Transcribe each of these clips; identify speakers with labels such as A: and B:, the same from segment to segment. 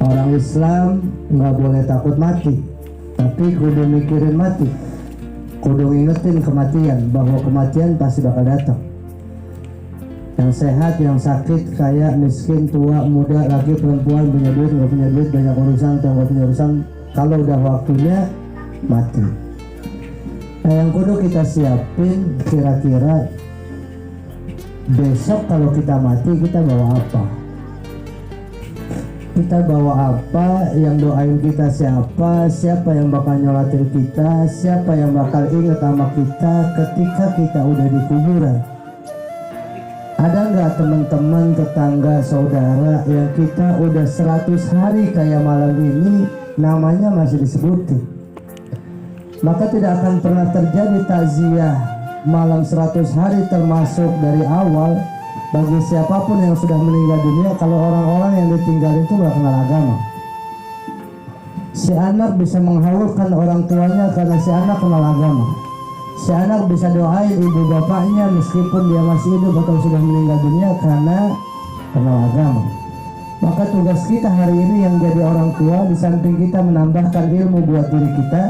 A: Orang Islam nggak boleh takut mati, tapi kudu mikirin mati, kudu ingetin kematian, bahwa kematian pasti bakal datang. Yang sehat, yang sakit, kaya, miskin, tua, muda, laki, perempuan, punya duit, nggak punya duit, banyak urusan atau nggak punya urusan, kalau udah waktunya mati. Nah, yang kudu kita siapin kira-kira besok kalau kita mati kita bawa apa? Kita bawa apa? Yang doain kita siapa? Siapa yang bakal nyolatin kita? Siapa yang bakal ingat sama kita ketika kita udah di kuburan? Ada nggak teman-teman, tetangga, saudara yang kita udah 100 hari kayak malam ini namanya masih disebutin? Maka tidak akan pernah terjadi takziah malam 100 hari termasuk dari awal bagi siapapun yang sudah meninggal dunia kalau orang-orang yang ditinggalin itu gak kenal agama. Si anak bisa menghalukan orang tuanya karena si anak kenal agama. Si anak bisa doain ibu bapaknya meskipun dia masih hidup atau sudah meninggal dunia karena kenal agama. Maka tugas kita hari ini yang jadi orang tua, di samping kita menambahkan ilmu buat diri kita,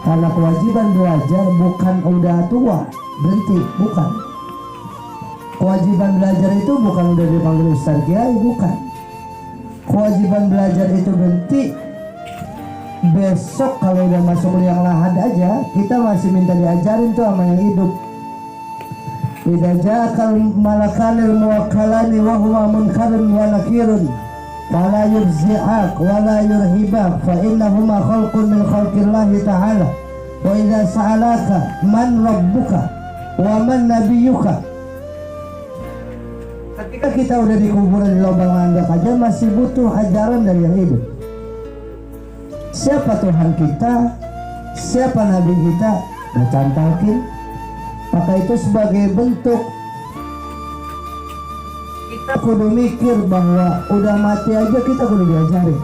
A: karena kewajiban belajar bukan udah tua berhenti, bukan. Kewajiban belajar itu bukan udah dipanggil Ustaz Kiai, bukan. Kewajiban belajar itu berhenti besok kalau udah masuk liang lahat aja, kita masih minta diajarin tuh sama yang hidup. Idza ja'akal malakanil muwakkalani wa huwa munkarun wa nakirun fala yurzi'ak wa la yurhibak fa innahuma khalqun min khalqillahi ta'ala wa idza sa'alaka man rabbuka wa man nabiyyuka. Ketika kita udah di kuburan di lubang landak aja masih butuh ajaran dari yang hidup. Siapa Tuhan kita, siapa Nabi kita, dicantalkin. Maka itu sebagai bentuk kita kudu mikir bahwa udah mati aja kita kudu diajarin.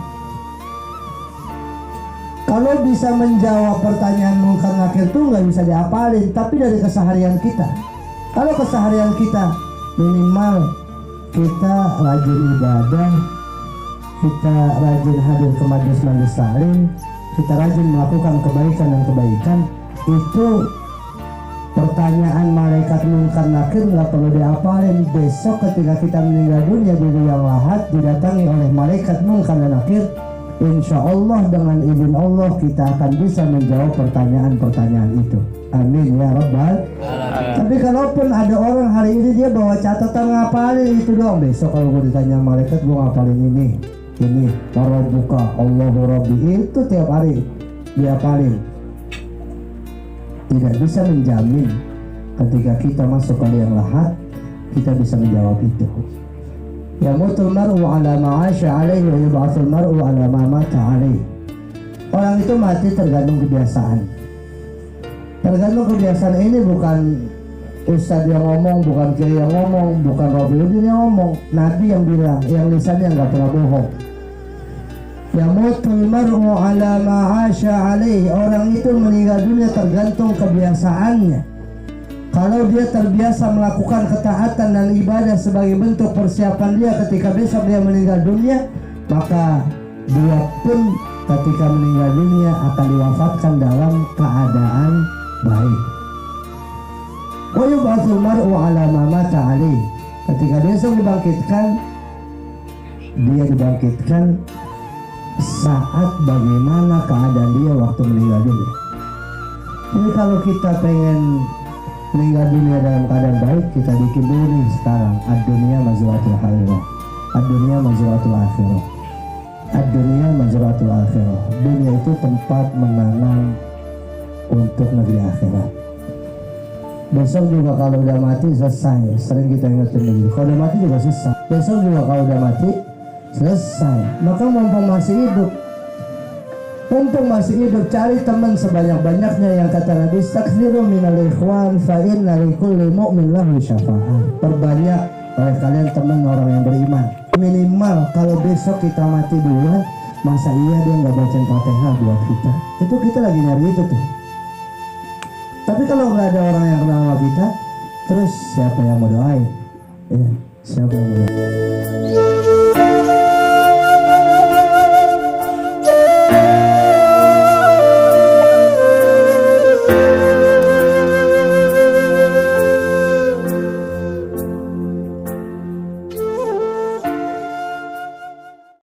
A: Kalau bisa menjawab pertanyaan munkar nakir itu nggak bisa diapalin, tapi dari keseharian kita. Kalau keseharian kita minimal kita rajin ibadah, kita rajin hadir ke majelis-majelis taklim, kita rajin melakukan kebaikan dan kebaikan, itu pertanyaan malaikat munkar nakir nggak perlu diapalin. Besok ketika kita meninggal dunia di liang lahat didatangi oleh malaikat munkar dan nakir, insya Allah dengan izin Allah kita akan bisa menjawab pertanyaan-pertanyaan itu. Amin ya Rabbal. Tapi kalaupun ada orang hari ini dia bawa catatan ngapalin itu doang, besok kalau gue ditanya malaikat gue ngapalin ini Rabbuka Allahu Rabbi, itu tiap hari dia paling. Tidak bisa menjamin ketika kita masuk ke liang lahat kita bisa menjawab itu. Yamutul mar'u ala ma'asya alaihi wa yub'atsul mar'u ala ma mata alaihi. Orang itu mati tergantung kebiasaan. Tergantung kebiasaan ini bukan Ustadz yang ngomong, bukan Kiai yang ngomong, bukan Rabiuddin yang ngomong, Nabi yang bilang, yang lisannya nggak pernah bohong. Yamutul mar'u ala ma'asya alaihi. Orang itu meninggal dunia tergantung kebiasaannya. Kalau dia terbiasa melakukan ketaatan dan ibadah sebagai bentuk persiapan dia ketika besok dia meninggal dunia, maka dia pun ketika meninggal dunia akan diwafatkan dalam keadaan baik. Wa yub'atsul mar'u ala ma mata alaihi. Ketika besok dibangkitkan, dia dibangkitkan saat bagaimana keadaan dia waktu meninggal dunia. Jadi kalau kita pengen meninggal dunia dalam keadaan baik, kita bikin dulu nih sekarang ad-dunya mazratul akhirah, ad-dunya mazratul akhirah, ad-dunya mazratul akhirah. Dunia itu tempat menanam untuk negeri akhirat. Besok juga kalau udah mati selesai, sering kita ingetin dulu. Kalau udah mati juga selesai. Besok juga kalau udah mati selesai. Maka mumpung masih hidup, cari teman sebanyak-banyaknya yang kata Nabi, "Staghfiru minal ikhwan fa inna likulli mu'min lahu syafa'ah." Perbanyak oleh kalian teman orang yang beriman. Minimal kalau besok kita mati duluan, masa iya dia nggak bacain Fatihah buat kita? Itu kita lagi nyari itu tuh. Tapi kalau nggak ada orang yang kenal sama kita, terus siapa yang mau doain? Siapa yang mau doain?